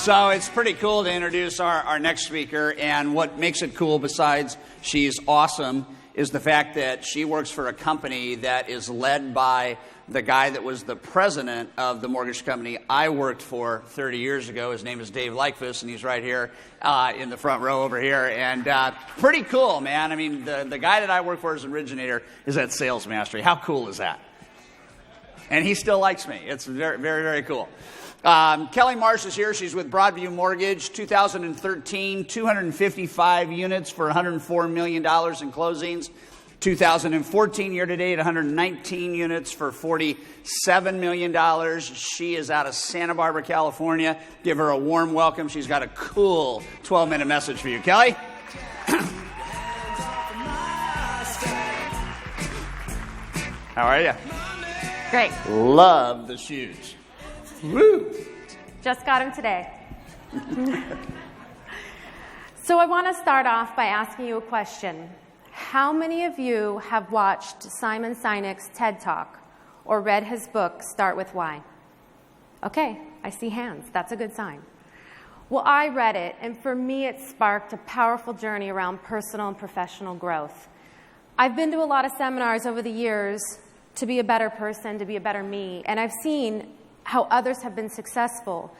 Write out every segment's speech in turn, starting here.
So it's pretty cool to introduce our next speaker, and what makes it cool besides she's awesome is the fact that she works for a company that is led by the guy that was the president of the mortgage company I worked for 30 years ago. His name is Dave Lightfoot, and he's right here in the front row over here. And pretty cool, man. I mean, the guy that I work for as an originator is at Sales Mastery. How cool is that? And he still likes me. It's very, very, very cool. Kelly Marsh is here. She's with Broadview Mortgage. 2013, 255 units for $104 million in closings. 2014 year-to-date, 119 units for $47 million. She is out of Santa Barbara, California. Give her a warm welcome. She's got a cool 12-minute message for you. Kelly? How are you? Great. Love the shoes. Woo! Just got them today. So I want to start off by asking you a question. How many of you have watched Simon Sinek's TED Talk or read his book, Start With Why? Okay, I see hands. That's a good sign. Well, I read it, and for me it sparked a powerful journey around personal and professional growth. I've been to a lot of seminars over the years to be a better person, to be a better me, and I've seen how others have been successful.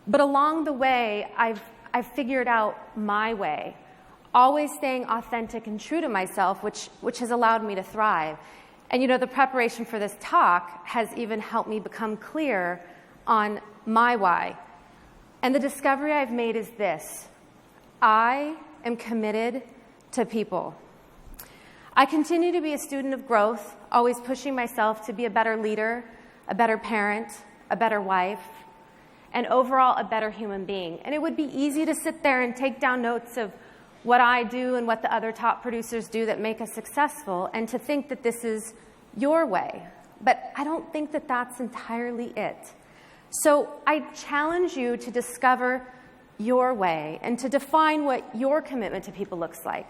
But along the way, I've figured out my way, always staying authentic and true to myself, which has allowed me to thrive. And you know, the preparation for this talk has even helped me become clear on my why. And the discovery I've made is this: I am committed to people. I continue to be a student of growth, always pushing myself to be a better leader, a better parent, a better wife, and overall a better human being. And it would be easy to sit there and take down notes of what I do and what the other top producers do that make us successful, and to think that this is your way. But I don't think that that's entirely it. So I challenge you to discover your way and to define what your commitment to people looks like.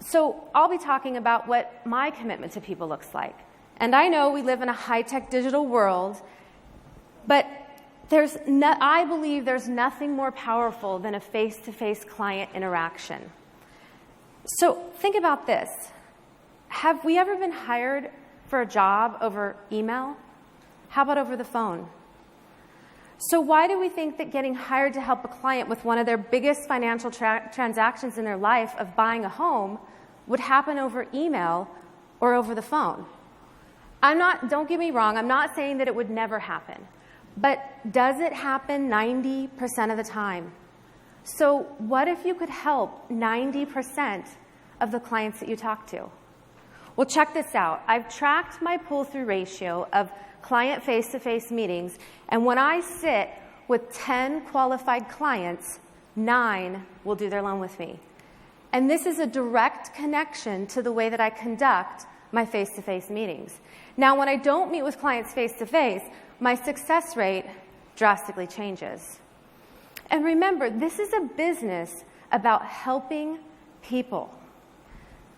So I'll be talking about what my commitment to people looks like. And I know we live in a high-tech digital world, but I believe there's nothing more powerful than a face-to-face client interaction. So think about this. Have we ever been hired for a job over email? How about over the phone? So why do we think that getting hired to help a client with one of their biggest financial transactions in their life of buying a home would happen over email or over the phone? Don't get me wrong, I'm not saying that it would never happen. But does it happen 90% of the time? So what if you could help 90% of the clients that you talk to? Well, check this out. I've tracked my pull-through ratio of client face-to-face meetings, and when I sit with 10 qualified clients, 9 will do their loan with me. And this is a direct connection to the way that I conduct my face-to-face meetings. Now, when I don't meet with clients face-to-face, my success rate drastically changes. And remember, this is a business about helping people.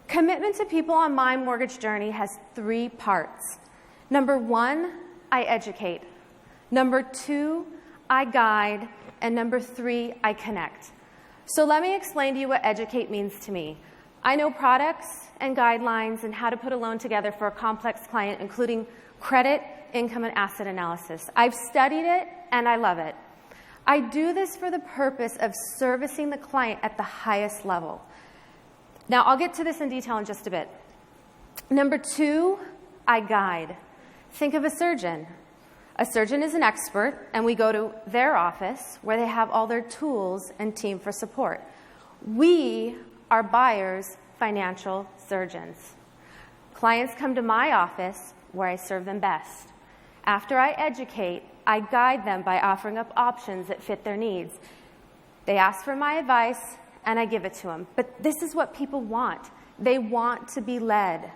Commitment to people on my mortgage journey has 3 parts. Number 1, I educate. Number 2, I guide. And number 3, I connect. So let me explain to you what educate means to me. I know products and guidelines and how to put a loan together for a complex client, including credit, income, and asset analysis. I've studied it, and I love it. I do this for the purpose of servicing the client at the highest level. Now, I'll get to this in detail in just a bit. Number 2, I guide. Think of a surgeon. A surgeon is an expert, and we go to their office where they have all their tools and team for support. We are buyers' financial surgeons. Clients come to my office where I serve them best. After I educate, I guide them by offering up options that fit their needs. They ask for my advice, and I give it to them. But this is what people want. They want to be led.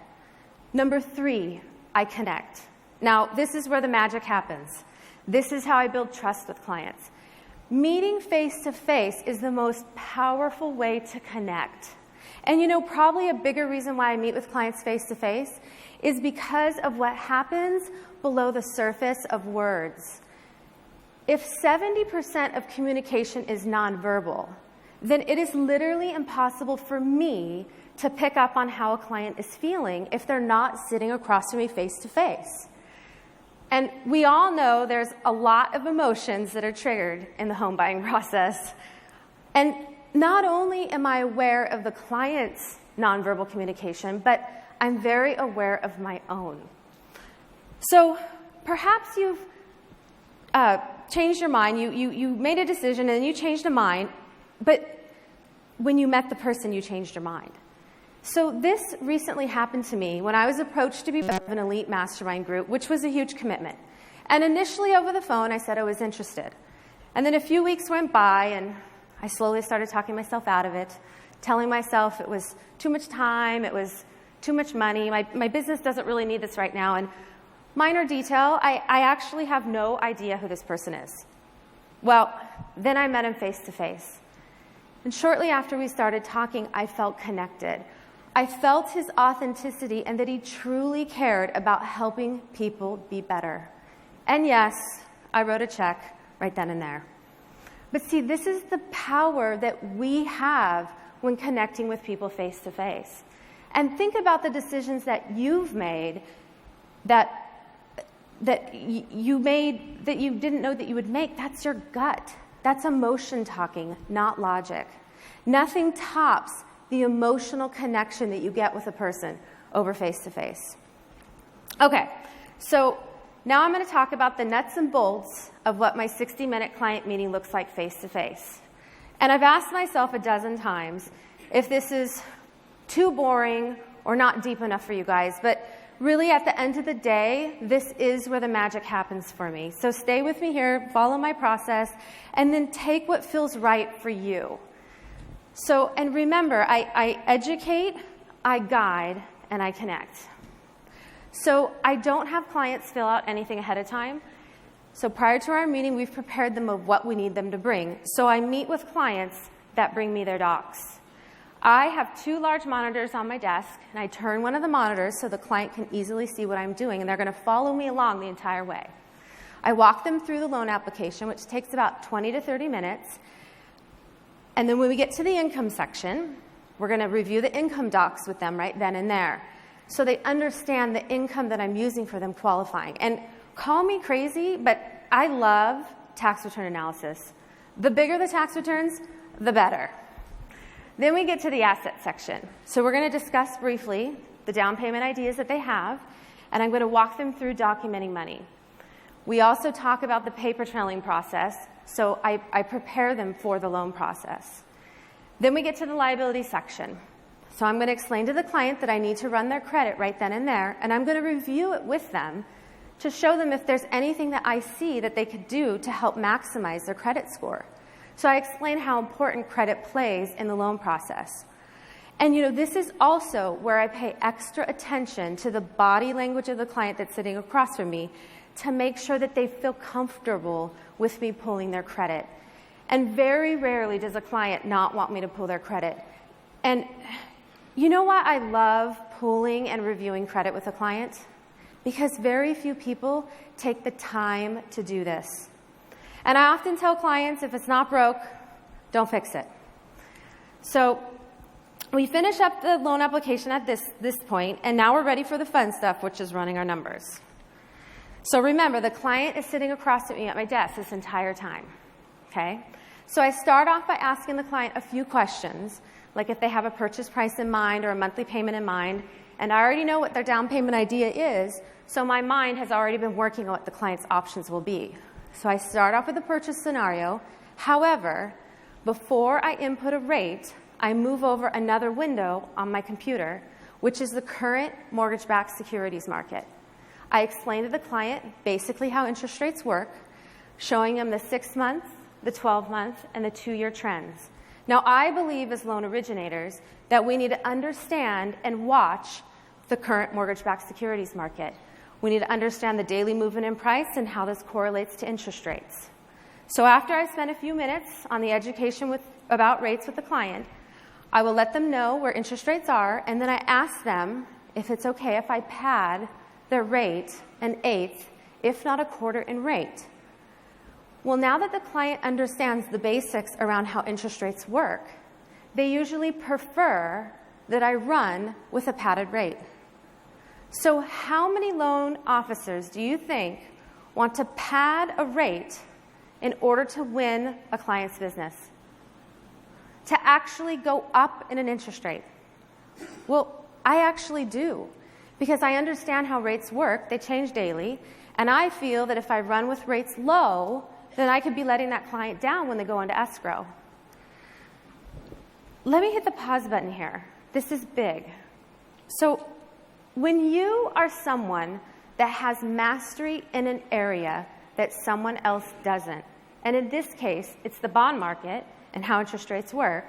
Number 3, I connect. Now, this is where the magic happens. This is how I build trust with clients. Meeting face-to-face is the most powerful way to connect. And you know, probably a bigger reason why I meet with clients face-to-face is because of what happens below the surface of words. If 70% of communication is nonverbal, then it is literally impossible for me to pick up on how a client is feeling if they're not sitting across from me face to face. And we all know there's a lot of emotions that are triggered in the home buying process. And not only am I aware of the client's nonverbal communication, but I'm very aware of my own. So perhaps you've changed your mind, you made a decision and you changed a mind, but when you met the person, you changed your mind. So this recently happened to me when I was approached to be part of an elite mastermind group, which was a huge commitment. And initially over the phone, I said I was interested. And then a few weeks went by, and I slowly started talking myself out of it, telling myself it was too much time, it was too much money, my business doesn't really need this right now. And minor detail, I actually have no idea who this person is. Well, then I met him face to face. And shortly after we started talking, I felt connected. I felt his authenticity and that he truly cared about helping people be better. And yes, I wrote a check right then and there. But see, this is the power that we have when connecting with people face to face. And think about the decisions that you've made that you didn't know that you would make. That's your gut. That's emotion talking, not logic. Nothing tops the emotional connection that you get with a person over face to face. Okay, so now I'm going to talk about the nuts and bolts of what my 60-minute client meeting looks like face to face. And I've asked myself a dozen times if this is too boring or not deep enough for you guys, but really at the end of the day, this is where the magic happens for me. So stay with me here, follow my process, and then take what feels right for you. So, and remember, I educate, I guide, and I connect. So I don't have clients fill out anything ahead of time. So prior to our meeting, we've prepared them of what we need them to bring. So I meet with clients that bring me their docs. I have 2 large monitors on my desk, and I turn one of the monitors so the client can easily see what I'm doing, and they're going to follow me along the entire way. I walk them through the loan application, which takes about 20 to 30 minutes. And then when we get to the income section, we're going to review the income docs with them right then and there, so they understand the income that I'm using for them qualifying. And call me crazy, but I love tax return analysis. The bigger the tax returns, the better. Then we get to the asset section. So we're going to discuss briefly the down payment ideas that they have, and I'm going to walk them through documenting money. We also talk about the paper trailing process, so I prepare them for the loan process. Then we get to the liability section. So I'm going to explain to the client that I need to run their credit right then and there, and I'm going to review it with them to show them if there's anything that I see that they could do to help maximize their credit score. So I explain how important credit plays in the loan process. And this is also where I pay extra attention to the body language of the client that's sitting across from me to make sure that they feel comfortable with me pulling their credit. And very rarely does a client not want me to pull their credit. And you know why I love pulling and reviewing credit with a client? Because very few people take the time to do this. And I often tell clients, if it's not broke, don't fix it. So we finish up the loan application at this point, and now we're ready for the fun stuff, which is running our numbers. So remember, the client is sitting across from me at my desk this entire time, okay? So I start off by asking the client a few questions, like if they have a purchase price in mind or a monthly payment in mind, and I already know what their down payment idea is, so my mind has already been working on what the client's options will be. So I start off with a purchase scenario. However, before I input a rate, I move over another window on my computer, which is the current mortgage-backed securities market. I explain to the client basically how interest rates work, showing them the 6-month, the 12-month, and the 2-year trends. Now, I believe as loan originators that we need to understand and watch the current mortgage-backed securities market. We need to understand the daily movement in price and how this correlates to interest rates. So after I spend a few minutes on the education about rates with the client, I will let them know where interest rates are, and then I ask them if it's okay if I pad their rate an eighth, if not a quarter in rate. Well, now that the client understands the basics around how interest rates work, they usually prefer that I run with a padded rate. So how many loan officers do you think want to pad a rate in order to win a client's business? To actually go up in an interest rate? Well, I actually do, because I understand how rates work. They change daily, and I feel that if I run with rates low, then I could be letting that client down when they go into escrow. Let me hit the pause button here. This is big. So when you are someone that has mastery in an area that someone else doesn't, and in this case, it's the bond market and how interest rates work,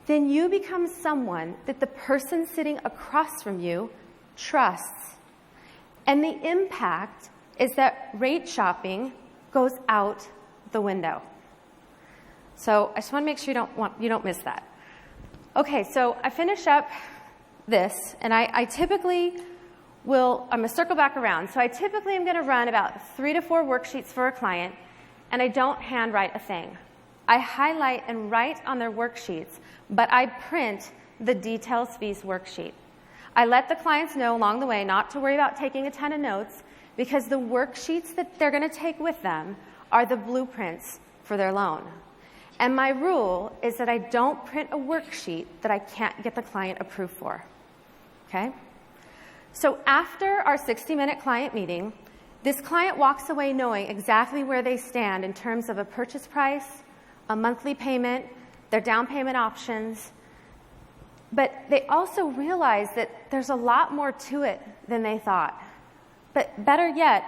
then you become someone that the person sitting across from you trusts. And the impact is that rate shopping goes out the window. So I just want to make sure you don't miss that. Okay, so I finish up this, and I typically I'm going to circle back around. So I typically am going to run about 3 to 4 worksheets for a client, and I don't handwrite a thing. I highlight and write on their worksheets, but I print the details fees worksheet. I let the clients know along the way not to worry about taking a ton of notes, because the worksheets that they're going to take with them are the blueprints for their loan. And my rule is that I don't print a worksheet that I can't get the client approved for. Okay? So after our 60-minute client meeting, this client walks away knowing exactly where they stand in terms of a purchase price, a monthly payment, their down payment options. But they also realize that there's a lot more to it than they thought. But better yet,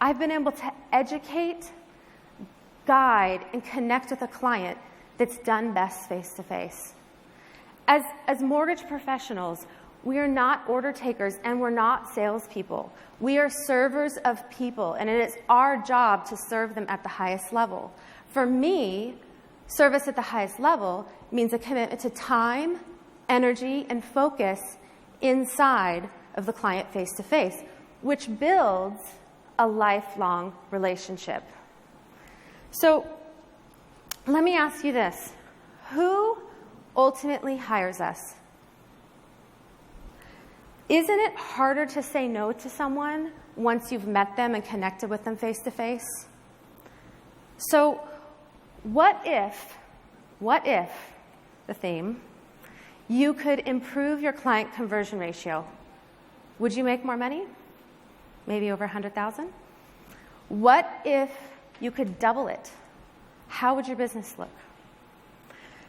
I've been able to educate, guide, and connect with a client that's done best face-to-face. As mortgage professionals, we are not order takers and we're not salespeople. We are servers of people, and it is our job to serve them at the highest level. For me, service at the highest level means a commitment to time, energy, and focus inside of the client face-to-face, which builds a lifelong relationship. So let me ask you this. Who ultimately hires us? Isn't it harder to say no to someone once you've met them and connected with them face-to-face? So what if, the theme, you could improve your client conversion ratio? Would you make more money? Maybe over 100,000? What if you could double it? How would your business look?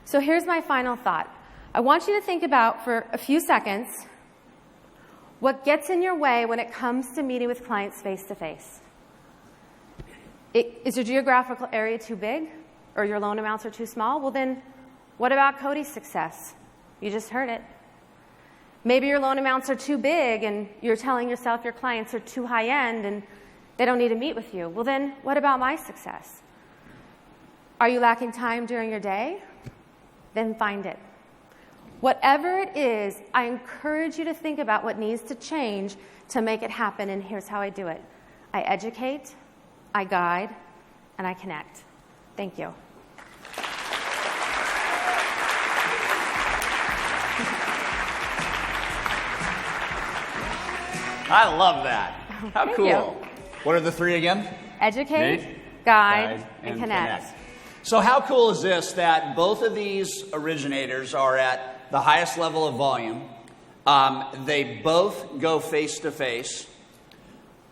So here's my final thought. I want you to think about, for a few seconds, what gets in your way when it comes to meeting with clients face-to-face. Is your geographical area too big? Or your loan amounts are too small? Well then, what about Cody's success? You just heard it. Maybe your loan amounts are too big and you're telling yourself your clients are too high-end and they don't need to meet with you. Well then, what about my success? Are you lacking time during your day? Then find it. Whatever it is, I encourage you to think about what needs to change to make it happen, and here's how I do it. I educate, I guide, and I connect. Thank you. I love that. How Thank cool. you. What are the 3 again? Educate, guide, and connect. So how cool is this that both of these originators are at the highest level of volume? They both go face-to-face.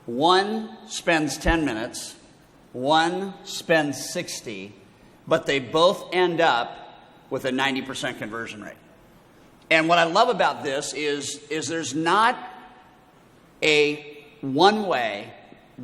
One spends 10 minutes. One spends 60. But they both end up with a 90% conversion rate. And what I love about this is there's not a one-way,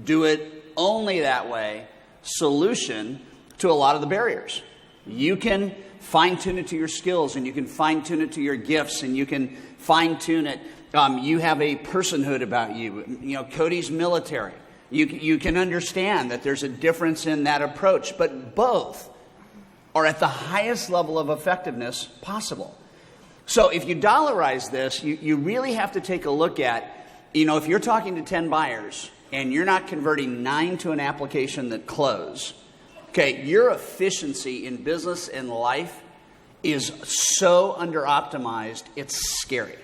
do it only that way solution to a lot of the barriers. You can fine-tune it to your skills, and you can fine-tune it to your gifts, and you can fine-tune it. You have a personhood about you. You know, Cody's military. You can understand that there's a difference in that approach, but both are at the highest level of effectiveness possible. So if you dollarize this, you really have to take a look at, if you're talking to 10 buyers and you're not converting 9 to an application that close, Okay, your efficiency in business and life is so under-optimized, it's scary.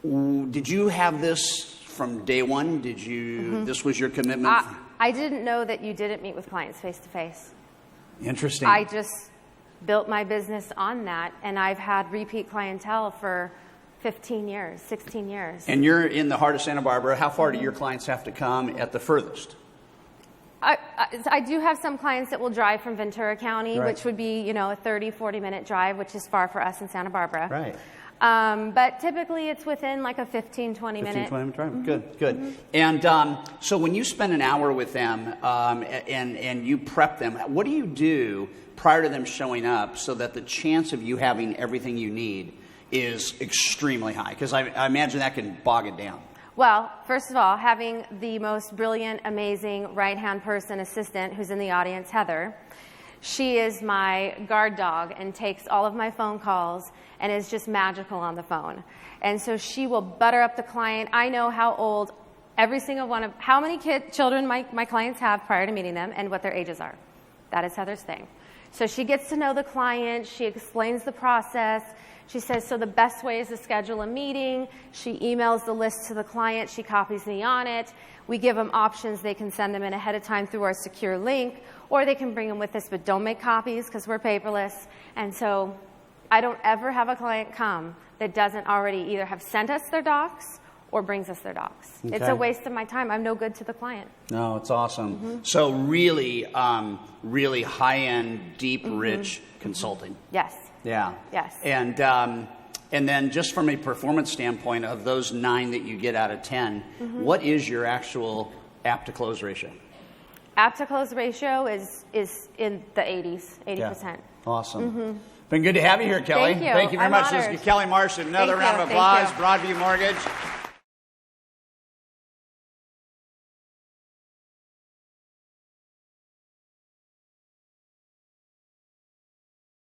Did you have this from day one? Did you? This was your commitment? I didn't know that you didn't meet with clients face-to-face. Interesting. I just built my business on that, and I've had repeat clientele for 15 years, 16 years. And you're in the heart of Santa Barbara. How far do your clients have to come at the furthest? I do have some clients that will drive from Ventura County, Right. which would be, a 30, 40-minute drive, which is far for us in Santa Barbara. Right. But typically it's within like a 15, 20 minute. 15, 20 minute drive. Good. And so when you spend an hour with them and you prep them, what do you do prior to them showing up so that the chance of you having everything you need is extremely high? Because I imagine that can bog it down. Well, first of all, having the most brilliant, amazing right-hand person assistant who's in the audience, Heather, she is my guard dog and takes all of my phone calls and is just magical on the phone. And so she will butter up the client. I know how old every single one of, how many children my clients have prior to meeting them and what their ages are. That is Heather's thing. So she gets to know the client. She explains the process. She says, so the best way is to schedule a meeting. She emails the list to the client. She copies me on it. We give them options. They can send them in ahead of time through our secure link, or they can bring them with us, but don't make copies because we're paperless. And so I don't ever have a client come that doesn't already either have sent us their docs or brings us their docs. Okay. It's a waste of my time. I'm no good to the client. No, it's awesome. So really, really high-end, deep, rich consulting. Yes. Yeah. Yes. And then just from a performance standpoint, of those 9 that you get out of 10, what is your actual app to close ratio? App to close ratio is in the 80s, 80%. Yeah. Awesome. Been good to have you here, Kelly. Thank you. Thank you very I'm much. honored. This is Kelly Marsh. Another Thank round you. of applause. Thank you. Broadview Mortgage.